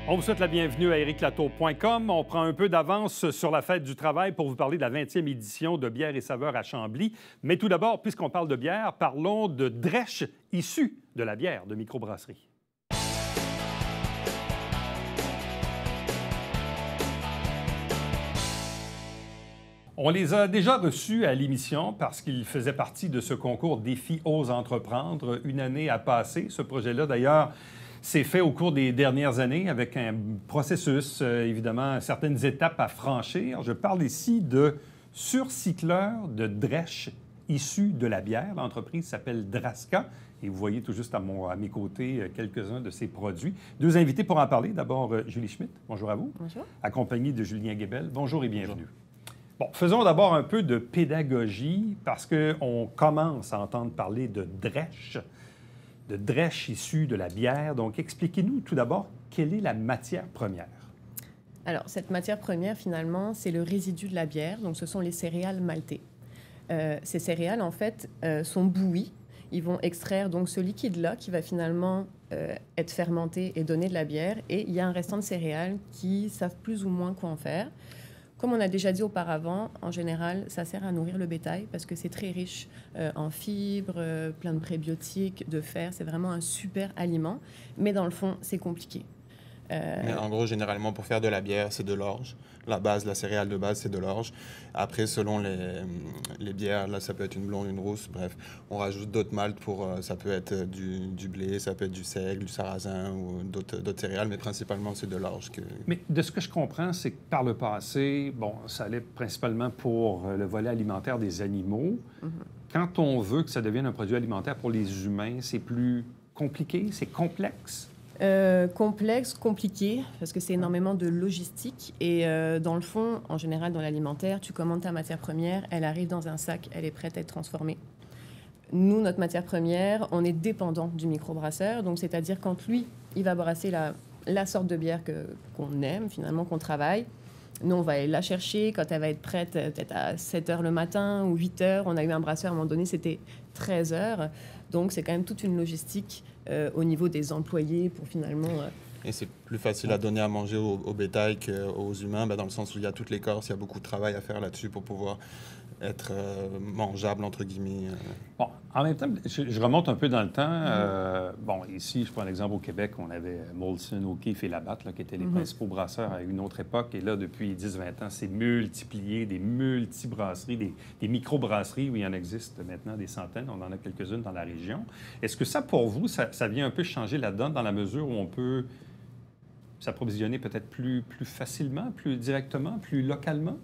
On vous souhaite la bienvenue à ericlatour.com. On prend un peu d'avance sur la fête du travail pour vous parler de la 20e édition de Bière et saveurs à Chambly. Mais tout d'abord, puisqu'on parle de bière, parlons de Dresch, issu de la bière de microbrasserie. On les a déjà reçus à l'émission parce qu'ils faisaient partie de ce concours Défi Ose entreprendre. Une année à passer. Ce projet-là, d'ailleurs, s'est fait au cours des dernières années avec un processus, évidemment, certaines étapes à franchir. Je parle ici de surcycleur de Dresch issu de la bière. L'entreprise s'appelle Draska. Et vous voyez tout juste à mes côtés quelques-uns de ses produits. Deux invités pour en parler. D'abord, Julie Schmitt. Bonjour à vous. Bonjour. Accompagnée de Julien Guébel. Bonjour et bienvenue. Bon, faisons d'abord un peu de pédagogie parce qu'on commence à entendre parler de Dresch issu de la bière. Donc, expliquez-nous tout d'abord quelle est la matière première. Alors, cette matière première, finalement, c'est le résidu de la bière. Donc, ce sont les céréales maltées. Ces céréales, en fait, sont bouillies. Ils vont extraire donc ce liquide-là qui va finalement être fermenté et donner de la bière. Et il y a un restant de céréales qui savent plus ou moins quoi en faire. Comme on a déjà dit auparavant, en général, ça sert à nourrir le bétail parce que c'est très riche en fibres, plein de prébiotiques, de fer. C'est vraiment un super aliment. Mais dans le fond, c'est compliqué. Mais en gros, généralement, pour faire de la bière, c'est de l'orge. La base, la céréale de base, c'est de l'orge. Après, selon les bières, là, ça peut être une blonde, une rousse, bref. On rajoute d'autres maltes pour... ça peut être du blé, ça peut être du seigle, du sarrasin ou d'autres céréales, mais principalement, c'est de l'orge. Mais de ce que je comprends, c'est que par le passé, bon, ça allait principalement pour le volet alimentaire des animaux. Mm-hmm. Quand on veut que ça devienne un produit alimentaire pour les humains, c'est plus compliqué, c'est complexe? Complexe, compliqué, parce que c'est énormément de logistique. Et dans le fond, en général, dans l'alimentaire, tu commandes ta matière première, elle arrive dans un sac, elle est prête à être transformée. Nous, notre matière première, on est dépendant du microbrasseur. Donc, c'est-à-dire quand lui, il va brasser la sorte de bière qu'on aime, finalement, qu'on travaille. Nous, on va aller la chercher quand elle va être prête, peut-être à 7 h le matin ou 8 h. On a eu un brasseur, à un moment donné, c'était 13 h. Donc, c'est quand même toute une logistique au niveau des employés pour finalement... Et c'est plus facile à donner à manger au bétail qu'aux humains, dans le sens où il y a toute l'écorce, il y a beaucoup de travail à faire là-dessus pour pouvoir être mangeable, entre guillemets. Bon, en même temps, je remonte un peu dans le temps. Bon, ici, je prends l'exemple au Québec, on avait Molson, O'Keeffe et Labatt, qui étaient les principaux brasseurs à une autre époque. Et là, depuis 10-20 ans, c'est multiplié, des multi-brasseries, des micro-brasseries où il y en existe maintenant des centaines. On en a quelques-unes dans la région. Est-ce que ça, pour vous, ça vient un peu changer la donne dans la mesure où on peut s'approvisionner peut-être plus facilement, plus directement, plus localement?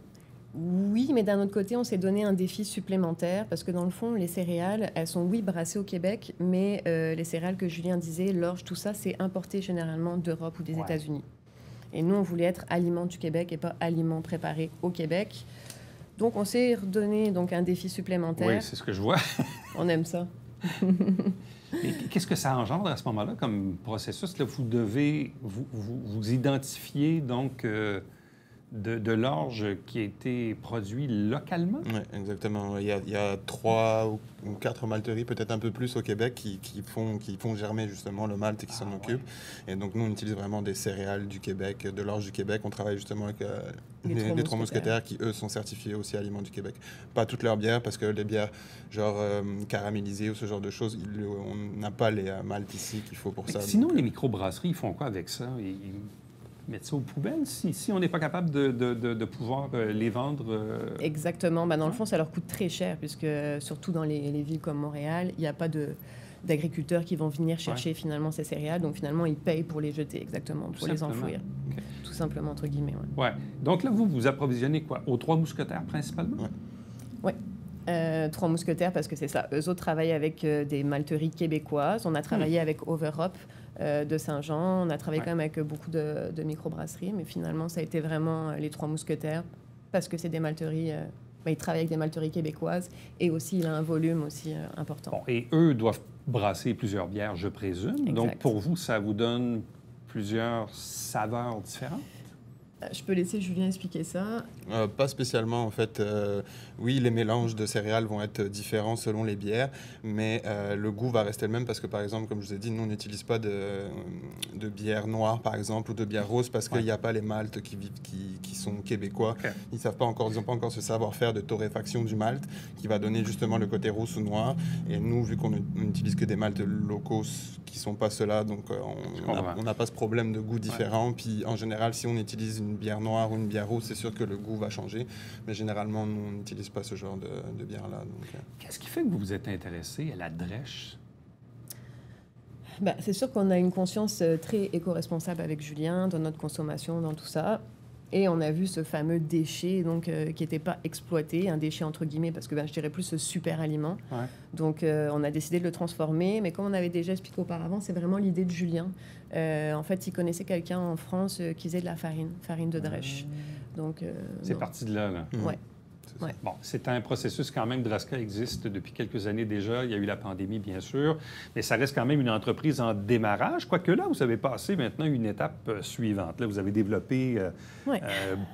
Oui, mais d'un autre côté, on s'est donné un défi supplémentaire parce que dans le fond, les céréales, elles sont, oui, brassées au Québec, mais les céréales que Julien disait, l'orge, tout ça, c'est importé généralement d'Europe ou des États-Unis. Et nous, on voulait être aliment du Québec et pas aliment préparé au Québec. Donc, on s'est redonné donc, un défi supplémentaire. Oui, c'est ce que je vois. On aime ça. Et qu'est-ce que ça engendre à ce moment-là comme processus? Là, vous devez vous identifier donc de l'orge qui a été produit localement? Oui, exactement. Il y a 3 ou 4 malteries, peut-être un peu plus au Québec, qui font germer justement le malt et qui s'en occupent. Et donc, nous, on utilise vraiment des céréales du Québec, de l'orge du Québec. On travaille justement avec les trois mousquetaires qui, eux, sont certifiés aussi Aliments du Québec. Pas toutes leurs bières, parce que les bières genre caramélisées ou ce genre de choses, on n'a pas les maltes ici qu'il faut pour ça. Sinon, les microbrasseries, ils font quoi avec ça? Ils mettre ça aux poubelles si on n'est pas capable de pouvoir les vendre? Exactement. Dans le fond, ça leur coûte très cher, puisque surtout dans les villes comme Montréal, il n'y a pas d'agriculteurs qui vont venir chercher finalement ces céréales. Donc finalement, ils payent pour les jeter, exactement, pour les enfouir. Okay. Tout simplement, entre guillemets. Ouais. Donc là, vous approvisionnez quoi? Aux 3 mousquetaires principalement? Oui. 3 mousquetaires, parce que c'est ça. Eux autres travaillent avec des malteries québécoises. On a travaillé avec Overhop de Saint-Jean. On a travaillé quand même avec beaucoup de microbrasseries, mais finalement, ça a été vraiment les 3 mousquetaires, parce que c'est des malteries... ils travaillent avec des malteries québécoises et aussi, il a un volume aussi important. Bon, et eux doivent brasser plusieurs bières, je présume. Exact. Donc, pour vous, ça vous donne plusieurs saveurs différentes? Je peux laisser Julien expliquer ça. Pas spécialement, en fait. Oui, les mélanges de céréales vont être différents selon les bières, mais le goût va rester le même parce que, par exemple, comme je vous ai dit, nous, on n'utilise pas de bière noire, par exemple, ou de bière rose parce qu'il n'y a pas les maltes qui sont québécois. Okay. Ils n'ont pas encore ce savoir-faire de torréfaction du malt qui va donner justement le côté rousse ou noir. Et nous, vu qu'on n'utilise que des maltes locaux qui ne sont pas ceux-là, donc on n'a pas ce problème de goût différent. Puis, en général, si on utilise une bière noire ou une bière rouge, c'est sûr que le goût va changer. Mais généralement, nous, on n'utilise pas ce genre de bière-là. Qu'est-ce qui fait que vous vous êtes intéressé à la drèche? C'est sûr qu'on a une conscience très éco-responsable avec Julien dans notre consommation, dans tout ça. Et on a vu ce fameux déchet donc, qui n'était pas exploité, un déchet entre guillemets, parce que je dirais plus ce super aliment. Ouais. Donc on a décidé de le transformer. Mais comme on avait déjà expliqué auparavant, c'est vraiment l'idée de Julien. En fait, il connaissait quelqu'un en France qui faisait de la farine de drèche. Donc, c'est parti de là. Ouais. Ouais. Bon, c'est un processus quand même. Draska existe depuis quelques années déjà. Il y a eu la pandémie, bien sûr, mais ça reste quand même une entreprise en démarrage. Quoique là, vous avez passé maintenant une étape suivante. Là, vous avez développé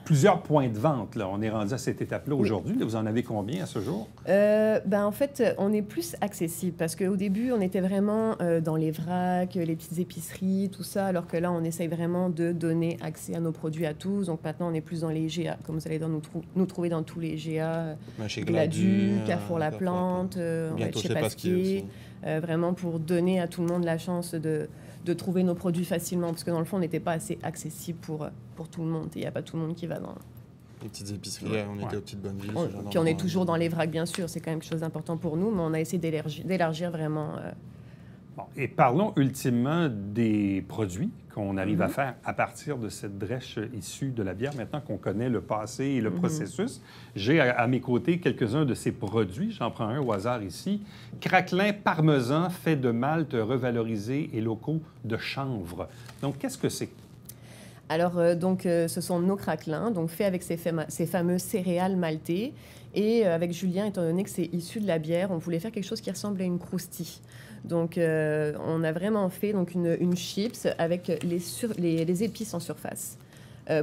plusieurs points de vente. Là. On est rendu à cette étape-là aujourd'hui. Vous en avez combien à ce jour? En fait, on est plus accessible parce qu'au début, on était vraiment dans les vracs, les petites épiceries, tout ça, alors que là, on essaye vraiment de donner accès à nos produits à tous. Donc maintenant, on est plus dans les GA, comme vous allez nous trouver dans tous les GA. Chez Gladu, Carrefour La Plante, chez Pasquier, vraiment pour donner à tout le monde la chance de trouver nos produits facilement, parce que dans le fond, on n'était pas assez accessible pour tout le monde. Il n'y a pas tout le monde qui va dans les petites épiceries, on était aux petites bonnes villes. Puis on est toujours dans les vracs, bien sûr, c'est quand même quelque chose d'important pour nous, mais on a essayé d'élargir vraiment... Bon, et parlons ultimement des produits qu'on arrive à faire à partir de cette drèche issue de la bière, maintenant qu'on connaît le passé et le processus. J'ai à mes côtés quelques-uns de ces produits. J'en prends un au hasard ici. Craquelin parmesan fait de malt revalorisé et locaux de chanvre. Donc, qu'est-ce que c'est? Alors, ce sont nos craquelins, donc faits avec ces fameux céréales maltées. Et avec Julien, étant donné que c'est issu de la bière, on voulait faire quelque chose qui ressemble à une croustille. Donc, on a vraiment fait donc, une chips avec les épices en surface.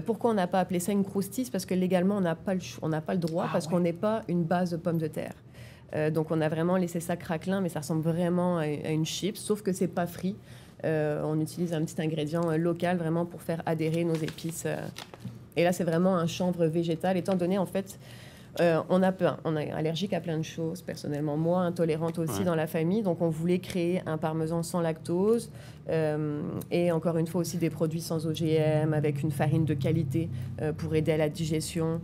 Pourquoi on n'a pas appelé ça une croustille? Parce que légalement, on n'a pas le droit, parce qu'on n'est pas une base de pommes de terre. Donc, on a vraiment laissé ça craquelin, mais ça ressemble vraiment à une chips, sauf que c'est pas frit. On utilise un petit ingrédient local vraiment pour faire adhérer nos épices. Et là, c'est vraiment un chanvre végétal, étant donné, en fait... on est allergique à plein de choses, personnellement. Moi, intolérante aussi dans la famille. Donc, on voulait créer un parmesan sans lactose et encore une fois aussi des produits sans OGM avec une farine de qualité pour aider à la digestion.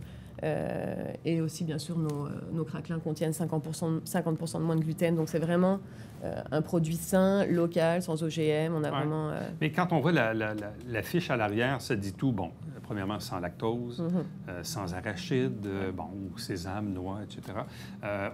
Et aussi, bien sûr, nos craquelins contiennent 50% de moins de gluten. Donc, c'est vraiment un produit sain, local, sans OGM. On a vraiment... Mais quand on voit la fiche à l'arrière, ça dit tout. Bon, premièrement, sans lactose, sans arachide, ou sésame, noix, etc.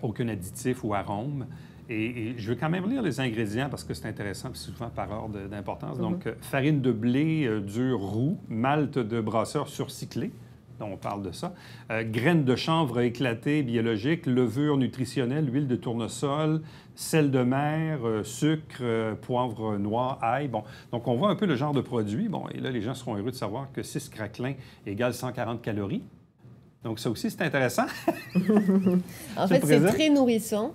Aucun additif ou arôme. Et je veux quand même lire les ingrédients parce que c'est intéressant, puis souvent par ordre d'importance. Donc, farine de blé dur roux, malt de brasseur surcyclé. Donc, on parle de ça. Graines de chanvre éclatées biologiques, levure nutritionnelle, huile de tournesol, sel de mer, sucre, poivre noir, ail. Bon, donc, on voit un peu le genre de produit. Bon, et là, les gens seront heureux de savoir que 6 craquelins égale 140 calories. Donc, ça aussi, c'est intéressant. En fait, c'est très nourrissant.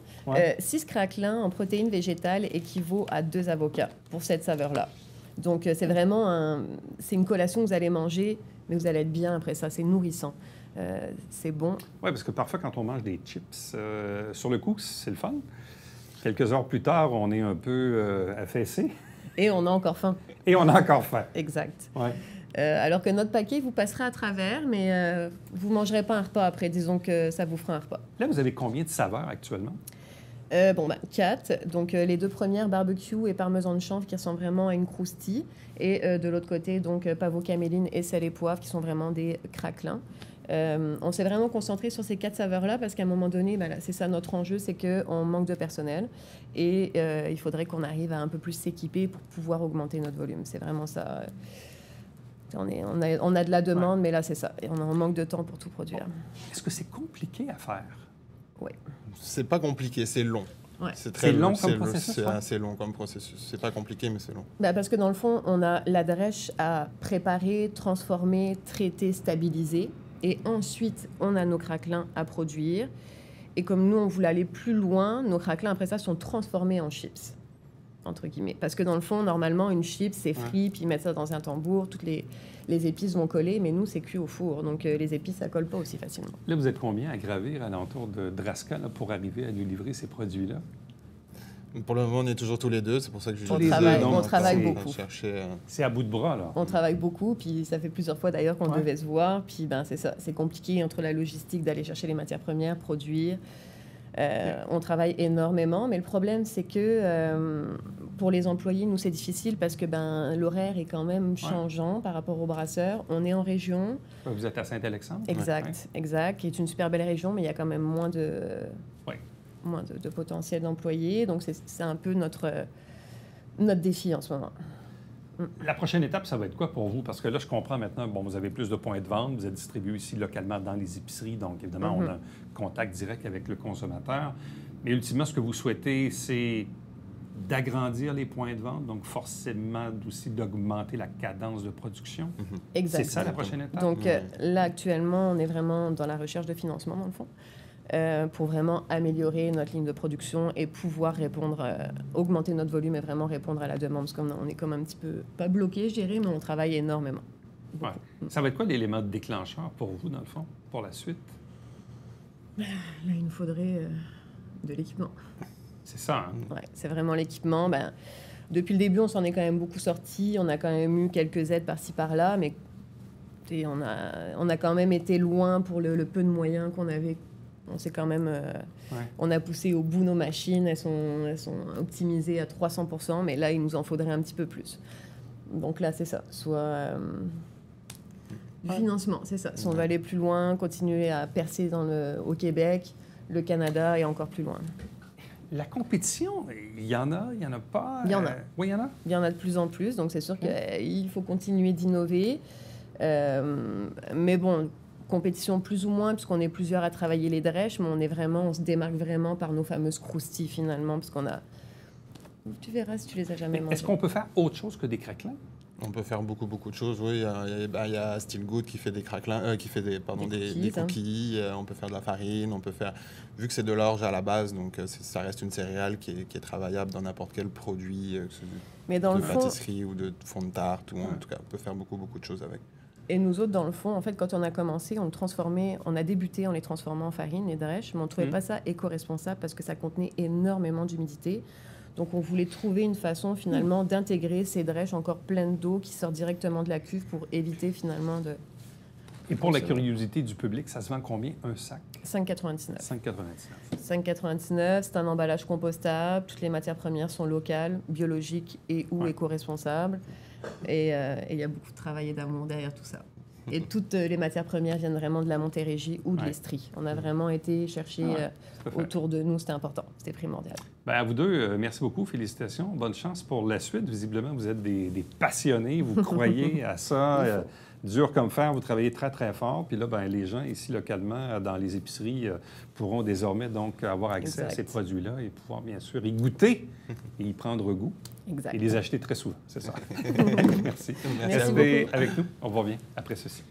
6 craquelins en protéines végétales équivaut à 2 avocats pour cette saveur-là. Donc, c'est vraiment c'est une collation que vous allez manger, mais vous allez être bien après ça. C'est nourrissant. C'est bon. Oui, parce que parfois, quand on mange des chips, sur le coup, c'est le fun. Quelques heures plus tard, on est un peu affaissé. Et on a encore faim. Et on a encore faim. Exact. Ouais. Alors que notre paquet vous passera à travers, mais vous ne mangerez pas un repas après. Disons que ça vous fera un repas. Là, vous avez combien de saveurs actuellement? 4. Donc, les 2 premières, barbecue et parmesan de chanvre, qui ressemblent vraiment à une croustille. Et de l'autre côté, donc, pavot caméline et sel et poivre, qui sont vraiment des craquelins. On s'est vraiment concentré sur ces 4 saveurs-là parce qu'à un moment donné, c'est ça notre enjeu, c'est qu'on manque de personnel. Et il faudrait qu'on arrive à un peu plus s'équiper pour pouvoir augmenter notre volume. C'est vraiment ça. On a de la demande, mais là, c'est ça. Et on manque de temps pour tout produire. Est-ce que c'est compliqué à faire? Oui. C'est pas compliqué, c'est long. Ouais. C'est long comme processus? C'est assez long comme processus. C'est pas compliqué, mais c'est long. Parce que dans le fond, on a la drèche à préparer, transformer, traiter, stabiliser. Et ensuite, on a nos craquelins à produire. Et comme nous, on voulait aller plus loin, nos craquelins, après ça, sont transformés en chips, entre guillemets. Parce que dans le fond, normalement, une chips, c'est frit, puis ils mettent ça dans un tambour, toutes les épices vont coller, mais nous, c'est cuit au four. Donc, les épices, ça colle pas aussi facilement. Là, vous êtes combien à gravir alentour de Draska là, pour arriver à nous livrer ces produits-là? Pour le moment, on est toujours tous les deux. C'est pour ça que je on travaille beaucoup. C'est à bout de bras, là. On travaille beaucoup, puis ça fait plusieurs fois d'ailleurs qu'on devait se voir. Puis c'est ça, c'est compliqué entre la logistique d'aller chercher les matières premières, produire. On travaille énormément, mais le problème, c'est que pour les employés, nous, c'est difficile parce que l'horaire est quand même changeant par rapport aux brasseurs. On est en région. Vous êtes à Saint-Alexandre? Exact, qui est une super belle région, mais il y a quand même moins de potentiel d'employés. Donc, c'est un peu notre défi en ce moment. La prochaine étape, ça va être quoi pour vous? Parce que là, je comprends maintenant, vous avez plus de points de vente, vous êtes distribué ici localement dans les épiceries, donc évidemment, on a un contact direct avec le consommateur. Mais ultimement, ce que vous souhaitez, c'est d'agrandir les points de vente, donc forcément aussi d'augmenter la cadence de production. Exactement. C'est ça la prochaine étape? Donc là, actuellement, on est vraiment dans la recherche de financement, dans le fond. Pour vraiment améliorer notre ligne de production et pouvoir répondre, augmenter notre volume et vraiment répondre à la demande. Parce qu'on est comme un petit peu, pas bloqué, je dirais, mais on travaille énormément. Ouais. Ça va être quoi l'élément déclencheur pour vous, dans le fond, pour la suite? Là, il nous faudrait de l'équipement. C'est ça, hein? Ouais, c'est vraiment l'équipement. Depuis le début, on s'en est quand même beaucoup sorti. On a quand même eu quelques aides par-ci, par-là, mais on a quand même été loin pour le peu de moyens qu'on avait. On s'est quand même... On a poussé au bout nos machines. Elles sont optimisées à 300%, mais là, il nous en faudrait un petit peu plus. Donc là, c'est ça. Soit du financement, c'est ça. Si on veut aller plus loin, continuer à percer au Québec, le Canada et encore plus loin. La compétition, il y en a pas? Il y en a. Oui, il y en a? Il y en a de plus en plus, donc c'est sûr qu'il faut continuer d'innover. Mais bon... compétition plus ou moins, puisqu'on est plusieurs à travailler les drèches, mais on se démarque vraiment par nos fameuses croustilles, finalement, parce qu'on a... Tu verras si tu les as jamais mangées. Est-ce qu'on peut faire autre chose que des craquelins? On peut faire beaucoup de choses, oui. Il y a Still Good qui fait des craquelins, qui fait des cookies. On peut faire de la farine, on peut faire... Vu que c'est de l'orge à la base, donc ça reste une céréale qui est travaillable dans n'importe quel produit, mais dans de pâtisserie ou de fond de tarte, ou en tout cas, on peut faire beaucoup de choses avec. Et nous autres, dans le fond, en fait, quand on a commencé, on a débuté en les transformant en farine, les drèches, mais on ne trouvait pas ça éco-responsable parce que ça contenait énormément d'humidité. Donc, on voulait trouver une façon, finalement, d'intégrer ces drèches encore pleines d'eau qui sortent directement de la cuve pour éviter, finalement, de... Et pour la curiosité du public, ça se vend combien, un sac? 5,99. 5,99. 5,99, c'est un emballage compostable. Toutes les matières premières sont locales, biologiques et ou éco-responsables. Et il y a beaucoup de travail et d'amour derrière tout ça. Et toutes les matières premières viennent vraiment de la Montérégie ou de l'Estrie. On a vraiment été chercher autour de nous, c'était important, c'était primordial. À vous deux, merci beaucoup, félicitations. Bonne chance pour la suite. Visiblement, vous êtes des passionnés, vous croyez à ça. Dur comme fer, vous travaillez très, très fort. Puis là, les gens ici, localement, dans les épiceries, pourront désormais donc avoir accès à ces produits-là et pouvoir, bien sûr, y goûter et y prendre goût. Exact. Et les acheter très souvent, c'est ça. Merci. Merci beaucoup. Avec nous. On revient après ceci.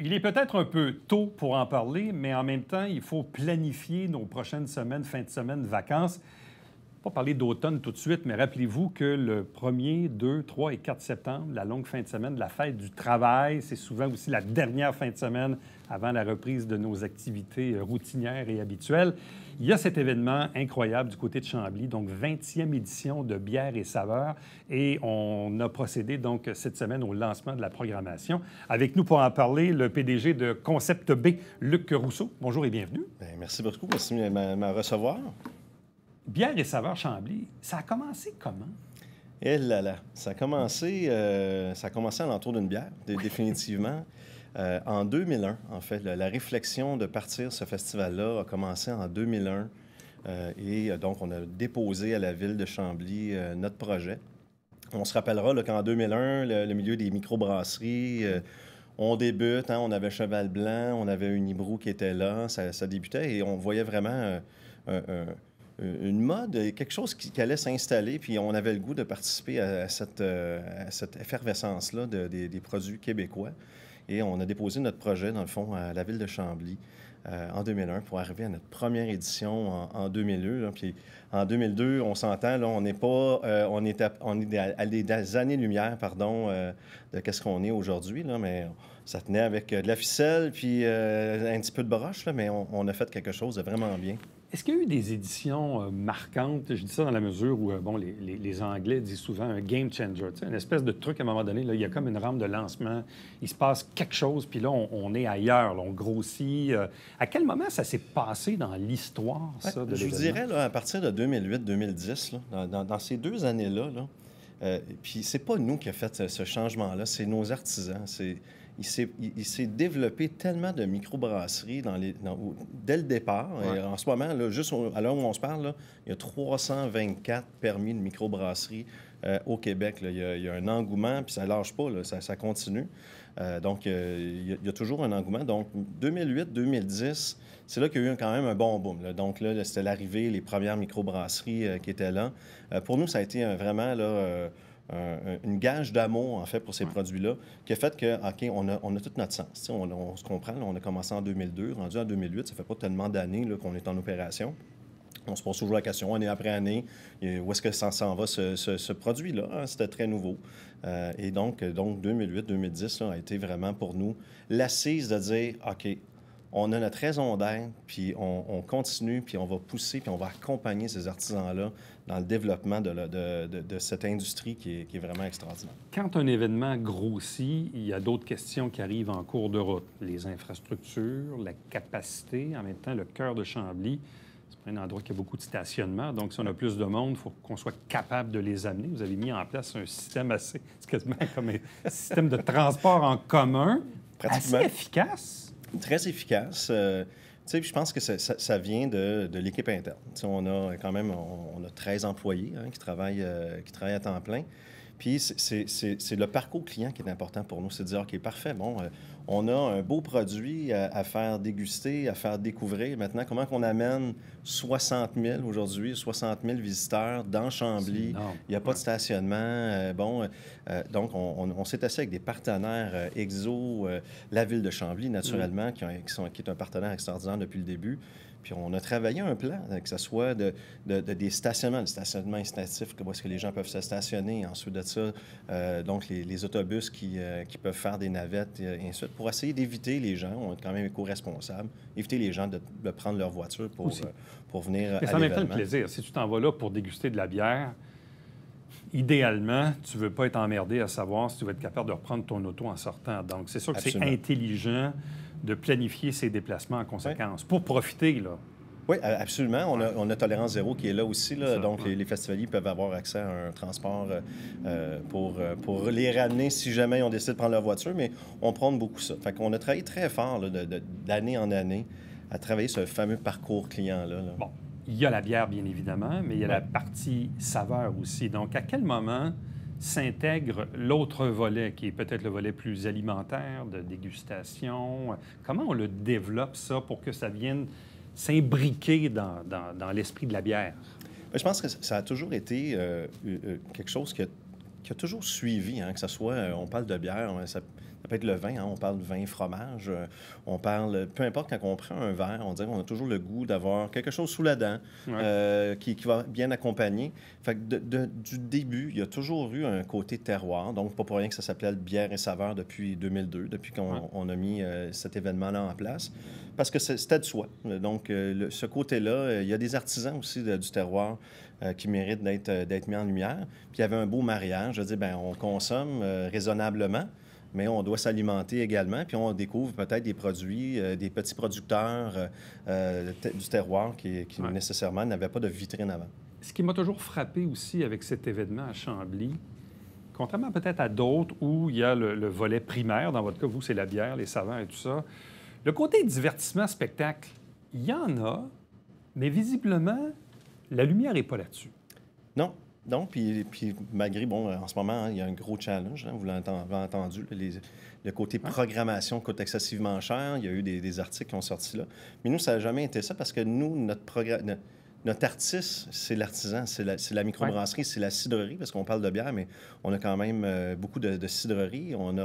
Il est peut-être un peu tôt pour en parler, mais en même temps, il faut planifier nos prochaines semaines, fin de semaine, vacances. Pas parler d'automne tout de suite, mais rappelez-vous que le 1er, 2, 3 et 4 septembre, la longue fin de semaine, la fête du travail, c'est souvent aussi la dernière fin de semaine avant la reprise de nos activités routinières et habituelles. Il y a cet événement incroyable du côté de Chambly, donc 20e édition de Bière et Saveurs. Et on a procédé donc cette semaine au lancement de la programmation. Avec nous pour en parler, le PDG de Concept B, Luc Rousseau. Bonjour et bienvenue. Bien, merci beaucoup. Merci de me recevoir. Bière et Saveurs Chambly, ça a commencé comment? Eh là là, ça a commencé à l'entour d'une bière, définitivement. En 2001, en fait, la réflexion de partir ce festival-là a commencé en 2001. Et donc, on a déposé à la ville de Chambly notre projet. On se rappellera qu'en 2001, le milieu des microbrasseries, on débute, hein, on avait Cheval Blanc, on avait Unibrou qui était là, ça débutait et on voyait vraiment une mode, quelque chose qui allait s'installer, puis on avait le goût de participer à cette effervescence-là des produits québécois. Et on a déposé notre projet, dans le fond, à la ville de Chambly en 2001 pour arriver à notre première édition en 2002. Là. Puis en 2002, on s'entend, là, on n'est pas... on est à des années-lumière, pardon, de qu'est-ce qu'on est aujourd'hui, là, mais ça tenait avec de la ficelle puis un petit peu de broche, là, mais on a fait quelque chose de vraiment bien. Est-ce qu'il y a eu des éditions marquantes? Je dis ça dans la mesure où, bon, les Anglais disent souvent un game changer, une espèce de truc à un moment donné, là, il y a comme une rampe de lancement, il se passe quelque chose, puis là, on est ailleurs, là, on grossit. À quel moment ça s'est passé dans l'histoire, ça, de je vous dirais, là, à partir de 2008-2010, dans ces 2 années-là, puis c'est pas nous qui avons fait ce changement-là, c'est nos artisans. Il s'est développé tellement de microbrasseries dès le départ. Ouais. Et en ce moment, là, juste à l'heure où on se parle, là, il y a 324 permis de microbrasserie au Québec. Là. Il y a un engouement, puis ça ne lâche pas, là, ça continue. Donc, il y a toujours un engouement. Donc, 2008-2010, c'est là qu'il y a eu quand même un bon boom. Là. Donc, là, c'était l'arrivée, les premières microbrasseries qui étaient là. Pour nous, ça a été vraiment... là, une gage d'amour, en fait, pour ces produits-là, qui a fait que, OK, on a tout notre sens. On se comprend, là, on a commencé en 2002, rendu en 2008, ça fait pas tellement d'années qu'on est en opération. On se pose toujours la question, année après année, où est-ce que ça s'en va, ce produit-là? Hein? C'était très nouveau. Et donc 2008-2010 a été vraiment pour nous l'assise de dire, OK, on a notre raison d'être, puis on continue, puis on va pousser, puis on va accompagner ces artisans-là dans le développement de cette industrie qui est vraiment extraordinaire. Quand un événement grossit, il y a d'autres questions qui arrivent en cours de route. Les infrastructures, la capacité, en même temps, le cœur de Chambly. C'est un endroit qui a beaucoup de stationnement. Donc, si on a plus de monde, il faut qu'on soit capable de les amener. Vous avez mis en place un système assez... C'est quasiment comme un système de transport en commun. Assez efficace. Très efficace. Je pense que ça vient de l'équipe interne. On a quand même 13 employés qui travaillent à temps plein. Puis c'est le parcours client qui est important pour nous. C'est de dire, OK, parfait, bon, on a un beau produit à faire déguster, à faire découvrir. Maintenant, comment qu'on amène 60 000 aujourd'hui, 60 000 visiteurs dans Chambly? Il n'y a pas de stationnement. Donc, on s'est assis avec des partenaires EXO, la ville de Chambly, naturellement, qui est un partenaire extraordinaire depuis le début. Puis on a travaillé un plan, que ce soit des stationnements, le stationnement incitatif, où est-ce que les gens peuvent se stationner. Ensuite de ça, donc les autobus qui peuvent faire des navettes, et ainsi de suite, pour essayer d'éviter les gens, on est quand même éco-responsables, éviter les gens de prendre leur voiture pour venir à l'événement. Ça en même temps le plaisir. Si tu t'en vas là pour déguster de la bière, idéalement, tu ne veux pas être emmerdé à savoir si tu vas être capable de reprendre ton auto en sortant. Donc, c'est sûr que c'est intelligent de planifier ses déplacements en conséquence, pour profiter, là. Oui, absolument. On a Tolérance Zéro qui est là aussi. Là. Donc, les festivaliers peuvent avoir accès à un transport pour les ramener si jamais ils ont décidé de prendre leur voiture, mais on prône beaucoup ça. Fait qu'on a travaillé très fort là, d'année en année à travailler ce fameux parcours client-là. Là. Bon, il y a la bière, bien évidemment, mais il y a la partie saveur aussi. Donc, à quel moment s'intègre l'autre volet, qui est peut-être le volet plus alimentaire, de dégustation? Comment on le développe, ça, pour que ça vienne s'imbriquer dans l'esprit de la bière? Je pense que ça a toujours été quelque chose qui a toujours suivi, hein, que ce soit, on parle de bière, ça peut être le vin, hein, on parle de vin, fromage, on parle, peu importe, quand on prend un verre, on dirait qu'on a toujours le goût d'avoir quelque chose sous la dent qui va bien accompagner. Fait que du début, il y a toujours eu un côté terroir, donc pas pour rien que ça s'appelait Bière et saveur depuis 2002, depuis qu'on a mis cet événement-là en place, parce que c'était de soi. Donc, ce côté-là, il y a des artisans aussi du terroir qui méritent d'être mis en lumière. Puis il y avait un beau mariage, je veux dire, bien, on consomme raisonnablement, mais on doit s'alimenter également, puis on découvre peut-être des produits, des petits producteurs du terroir qui nécessairement n'avaient pas de vitrine avant. Ce qui m'a toujours frappé aussi avec cet événement à Chambly, contrairement peut-être à d'autres où il y a le volet primaire, dans votre cas, vous, c'est la bière, les saveurs et tout ça, le côté divertissement, spectacle, il y en a, mais visiblement, la lumière n'est pas là-dessus. Non. Non, puis malgré, bon, en ce moment, hein, il y a un gros challenge, hein, vous l'avez entendu, le côté programmation coûte excessivement cher, il y a eu des articles qui ont sorti là. Mais nous, ça n'a jamais été ça parce que nous, notre artiste, c'est l'artisan, c'est la microbrasserie, c'est la cidrerie, parce qu'on parle de bière, mais on a quand même beaucoup de cidreries. On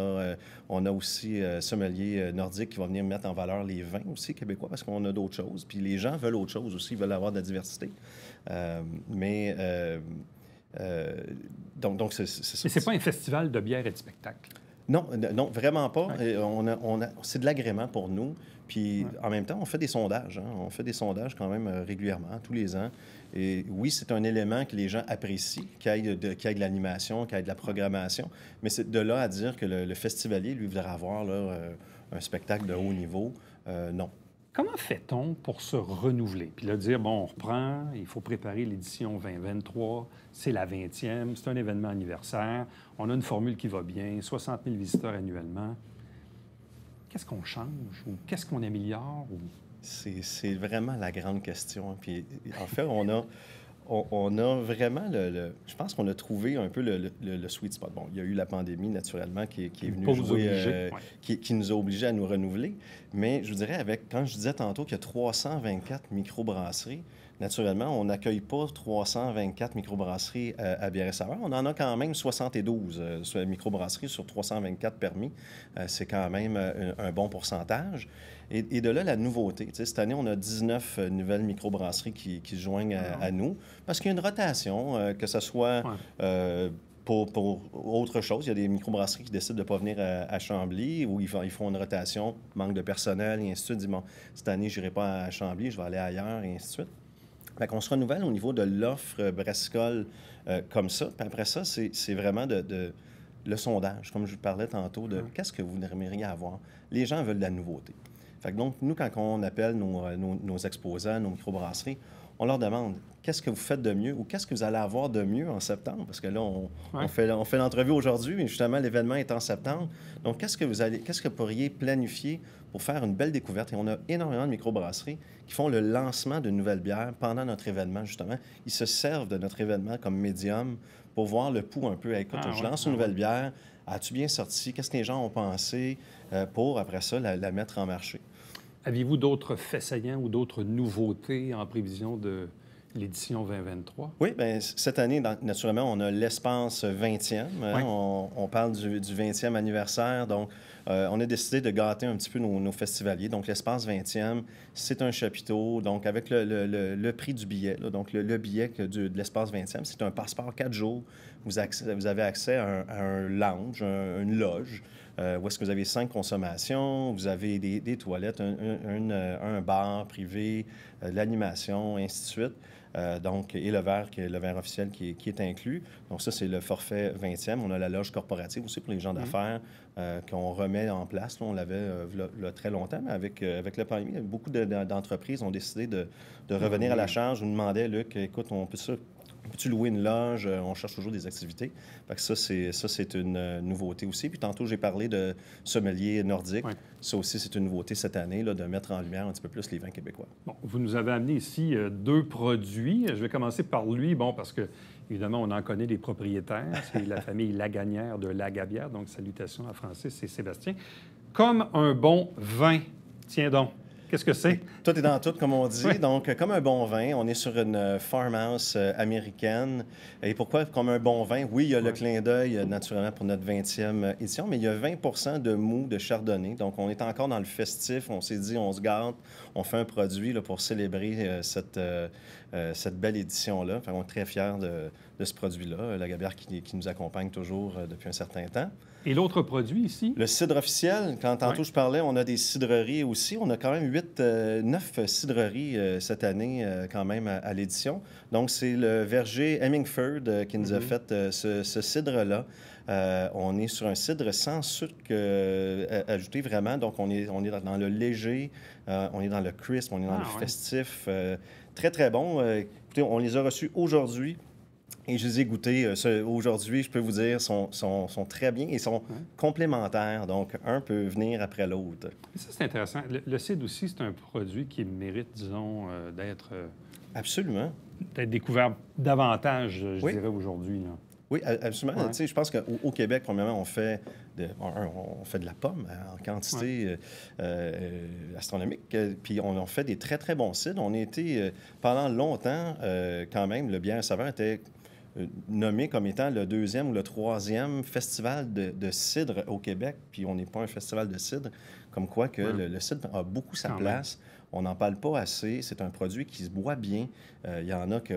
a aussi sommelier nordique qui va venir mettre en valeur les vins aussi québécois, parce qu'on a d'autres choses. Puis les gens veulent autre chose aussi, ils veulent avoir de la diversité. Donc c'est ça. Mais c'est pas un festival de bière et de spectacle. Non, vraiment pas. C'est de l'agrément pour nous. Puis en même temps, on fait des sondages. Hein. On fait des sondages quand même régulièrement, tous les ans. Et oui, c'est un élément que les gens apprécient, qu'il y ait de l'animation, qu'il y ait de la programmation. Mais c'est de là à dire que le festivalier, lui, voudrait avoir là, un spectacle de haut niveau. Non. Comment fait-on pour se renouveler? Puis là, dire, bon, on reprend, il faut préparer l'édition 2023, c'est la 20e, c'est un événement anniversaire, on a une formule qui va bien, 60 000 visiteurs annuellement. Qu'est-ce qu'on change ou qu'est-ce qu'on améliore? Ou... C'est vraiment la grande question. Puis, en fait, on a vraiment je pense qu'on a trouvé un peu le sweet spot. Bon, il y a eu la pandémie, naturellement, qui est venue jouer, qui nous a obligés à nous renouveler. Mais je vous dirais, quand je disais tantôt qu'il y a 324 microbrasseries, naturellement, on n'accueille pas 324 microbrasseries à bière et saveur. On en a quand même 72 microbrasseries sur 324 permis. C'est quand même un bon pourcentage. Et de là, la nouveauté. Cette année, on a 19 nouvelles microbrasseries qui se joignent à nous, parce qu'il y a une rotation, que ce soit pour autre chose. Il y a des microbrasseries qui décident de ne pas venir à Chambly, où ils font une rotation, manque de personnel, et ainsi de suite. Ils disent, bon, cette année, je n'irai pas à Chambly, je vais aller ailleurs, et ainsi de suite. Fait qu'on se renouvelle au niveau de l'offre brassicole comme ça. Puis après ça, c'est vraiment le sondage, comme je vous parlais tantôt, de qu'est-ce que vous aimeriez avoir. Les gens veulent de la nouveauté. Fait que donc, nous, quand on appelle nos exposants, nos microbrasseries, on leur demande qu'est-ce que vous faites de mieux ou qu'est-ce que vous allez avoir de mieux en septembre? Parce que là, on fait l'entrevue aujourd'hui, mais justement, l'événement est en septembre. Donc, qu'est-ce que vous pourriez planifier pour faire une belle découverte? Et on a énormément de microbrasseries qui font le lancement de nouvelles bières pendant notre événement, justement. Ils se servent de notre événement comme médium pour voir le pouls un peu. Écoute, je lance une nouvelle bière. As-tu bien sorti? Qu'est-ce que les gens ont pensé pour, après ça, la mettre en marché? Aviez-vous d'autres faits saillants ou d'autres nouveautés en prévision de l'édition 2023? Oui, bien, cette année, naturellement, on a l'espace 20e. Hein, on parle du 20e anniversaire. Donc, on a décidé de gâter un petit peu nos festivaliers. Donc, l'espace 20e, c'est un chapiteau. Donc, avec le prix du billet, là, donc le billet de l'espace 20e, c'est un passeport 4 jours. Vous avez accès à un lounge, une loge, où est-ce que vous avez 5 consommations, vous avez des toilettes, un bar privé, l'animation, ainsi de suite. Et le verre officiel qui est inclus. Donc ça, c'est le forfait 20e. On a la loge corporative aussi pour les gens d'affaires qu'on remet en place. Là, on l'avait très longtemps, mais avec la pandémie, beaucoup d'entreprises ont décidé de revenir à la charge. On nous demandait, Luc, écoute, peux-tu louer une loge? On cherche toujours des activités. Fait que ça, c'est une nouveauté aussi. Puis tantôt, j'ai parlé de sommelier nordique. Ça aussi, c'est une nouveauté cette année, là, de mettre en lumière un petit peu plus les vins québécois. Bon, vous nous avez amené ici 2 produits. Je vais commencer par lui, parce que, évidemment, on en connaît les propriétaires. C'est la famille Lagagnère de Lagabière. Donc, salutations à Francis et Sébastien. Comme un bon vin. Tiens donc. Qu'est-ce que c'est? Tout est dans tout, comme on dit. Oui. Donc, comme un bon vin, on est sur une farmhouse américaine. Et pourquoi comme un bon vin? Oui, il y a le clin d'œil, naturellement, pour notre 20e édition, mais il y a 20 de mou de chardonnay. Donc, on est encore dans le festif. On s'est dit, on se garde, on fait un produit là, pour célébrer cette belle édition-là. Enfin, on est très fiers de ce produit-là, la Gabière qui nous accompagne toujours depuis un certain temps. Et l'autre produit ici? Le cidre officiel, quand tantôt je parlais, on a des cidreries aussi. On a quand même 9 cidreries cette année quand même à l'édition. Donc, c'est le verger Hemingford qui nous a fait ce cidre-là. On est sur un cidre sans sucre ajouté vraiment. Donc, on est dans le léger, on est dans le crisp, on est dans le festif. Très, très bon. Écoutez, on les a reçus aujourd'hui. Et je les ai goûtés aujourd'hui, je peux vous dire, sont très bien et sont complémentaires. Donc, un peut venir après l'autre. Ça, c'est intéressant. Le cidre aussi, c'est un produit qui mérite, disons, d'être... Absolument. D'être découvert davantage, je dirais, aujourd'hui. Là. Oui, absolument. Ouais. Tu sais, je pense qu'au Québec, premièrement, on fait de la pomme en quantité astronomique. Puis on fait des très, très bons cidres. On a été, pendant longtemps, quand même, le Bière Saveur était nommé comme étant le 2e ou le 3e festival de cidre au Québec. Puis on n'est pas un festival de cidre, comme quoi que le cidre a beaucoup sa place. On n'en parle pas assez. C'est un produit qui se boit bien. Il y en a qui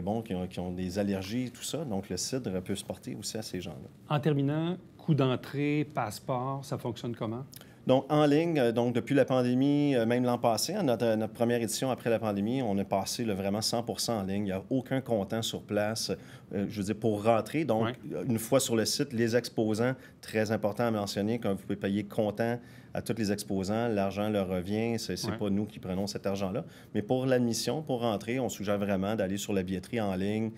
ont des allergies, tout ça. Donc, le cidre peut se porter aussi à ces gens-là. En terminant, coût d'entrée, passeport, ça fonctionne comment? Donc, en ligne, donc depuis la pandémie, même l'an passé, notre première édition après la pandémie, on a passé vraiment 100% en ligne. Il n'y a aucun comptant sur place, je veux dire, pour rentrer. Donc, une fois sur le site, les exposants, très important à mentionner, quand vous pouvez payer comptant à tous les exposants, l'argent leur revient, c'est pas nous qui prenons cet argent-là. Mais pour l'admission, pour rentrer, on suggère vraiment d'aller sur la billetterie en ligne.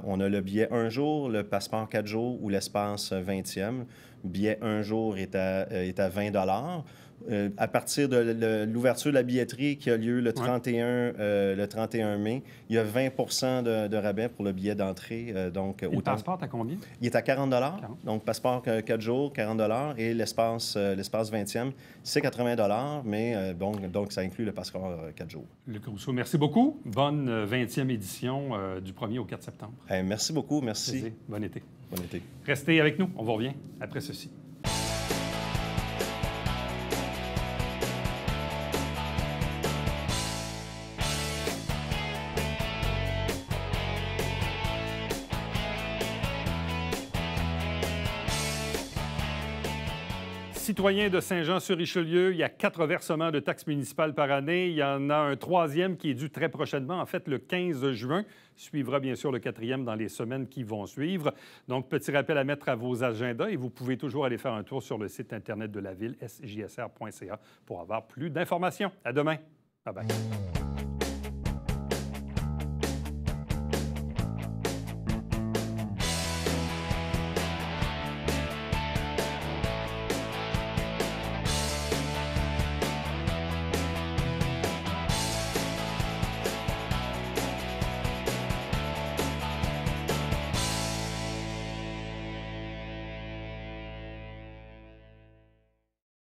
On a le billet 1 jour, le passeport 4 jours ou l'espace 20e. Billet 1 jour est à 20 $. À partir de l'ouverture de la billetterie qui a lieu le 31 mai, il y a 20 de rabais pour le billet d'entrée. Le passeport, à combien? Il est à 40 $. Donc, passeport 4 jours, 40 $. Et l'espace 20e, c'est 80 $. Mais donc, ça inclut le passeport 4 jours. Luc Rousseau, merci beaucoup. Bonne 20e édition du 1er au 4 septembre. Merci beaucoup. Merci. Bon été. Bon été. Restez avec nous. On vous revient après ceci. Citoyens de Saint-Jean-sur-Richelieu, il y a 4 versements de taxes municipales par année. Il y en a un 3e qui est dû très prochainement, en fait le 15 juin. Suivra bien sûr le 4e dans les semaines qui vont suivre. Donc, petit rappel à mettre à vos agendas et vous pouvez toujours aller faire un tour sur le site Internet de la Ville, sjsr.ca, pour avoir plus d'informations. À demain. Bye-bye.